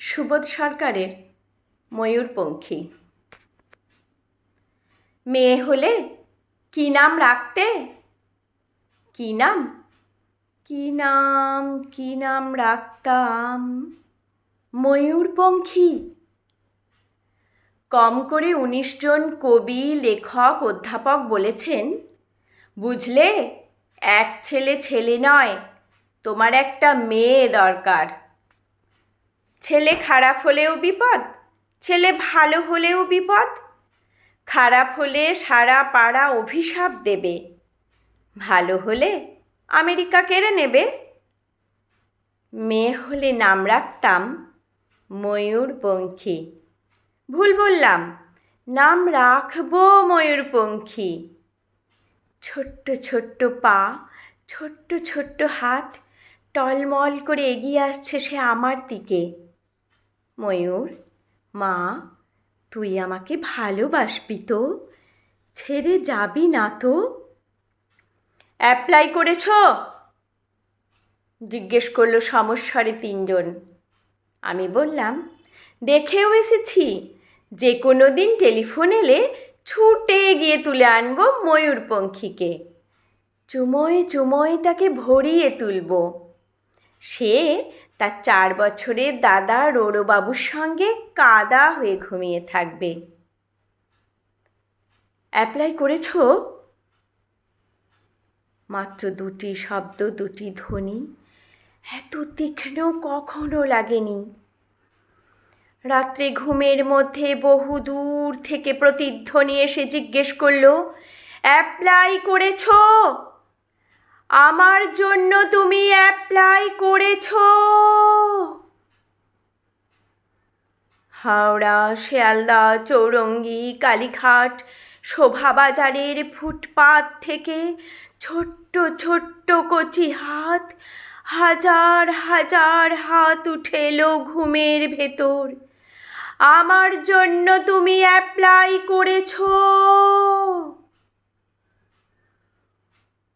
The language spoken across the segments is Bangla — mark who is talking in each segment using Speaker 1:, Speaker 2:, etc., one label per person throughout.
Speaker 1: সুবোধ সরকারের ময়ূরপঙ্খী। মেয়ে হলে কি নাম রাখতে? কি নাম কি নাম কি নাম রাখতাম? ময়ূরপঙ্খী। কম করে ১৯ জন কবি, লেখক, অধ্যাপক বলেছেন, বুঝলে, এক ছেলে ছেলে নয়, তোমার একটা মেয়ে দরকার। ছেলে খারাপ হলেও বিপদ, ছেলে ভালো হলেও বিপদ। খারাপ হলে সারা পাড়া অভিশাপ দেবে, ভালো হলে আমেরিকা কেড়ে নেবে। মেয়ে হলে নাম রাখতাম ময়ূরপঙ্খী। ভুল বললাম, নাম রাখবো ময়ূরপঙ্খী। ছোট্ট ছোট্ট পা, ছোট্ট ছোট্ট হাত, টলমল করে এগিয়ে আসছে সে আমার দিকে। ময়ূর, মা, তুই আমাকে ভালোবাসবি তো? ছেড়ে যাবি না তো? অ্যাপ্লাই করেছ? জিজ্ঞেস করলো সমস্বরে ৩ জন। আমি বললাম, দেখেও এসেছি, যে কোনো দিন টেলিফোন এলে ছুটে গিয়ে তুলে আনবো ময়ূরপঙ্খীকে। চুমোয় চুমোয় তাকে ভরিয়ে তুলব। সে তার ৪ বছরের দাদা রোড়বাবুর সঙ্গে কাদা হয়ে ঘুমিয়ে থাকবে। অ্যাপ্লাই করেছ? মাত্র ২টি শব্দ, ২টি ধ্বনি, এত তীক্ষ্ণ কখনো লাগেনি। রাত্রে ঘুমের মধ্যে বহু দূর থেকে প্রতিধ্বনি এসে জিজ্ঞেস করলো, অ্যাপ্লাই করেছ? আমার জন্য তুমি অ্যাপ্লাই করেছ? হাওড়া, শিয়ালদা, চৌরঙ্গি, কালীঘাট, শোভাবাজারের ফুটপাত থেকে ছোট্ট ছোট্ট কচি হাত, হাজার হাজার হাত উঠে এলো ঘুমের ভেতর। আমার জন্য তুমি অ্যাপ্লাই করেছ?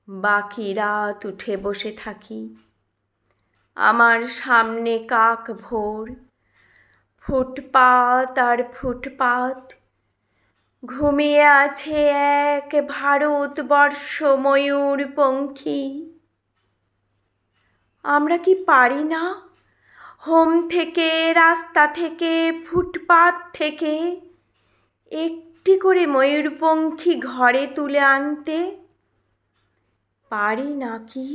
Speaker 1: বাকি রাত উঠে বসে থাকি। আমার সামনে কাক ভোর, ফুটপাত আর ফুটপাত। ঘুমিয়ে আছে এক ভারতবর্ষ ময়ূরপঙ্খী। আমরা কি পারি না হোম থেকে, রাস্তা থেকে, ফুটপাত থেকে একটি করে ময়ূরপঙ্খী ঘরে তুলে আনতে? পারি না কি?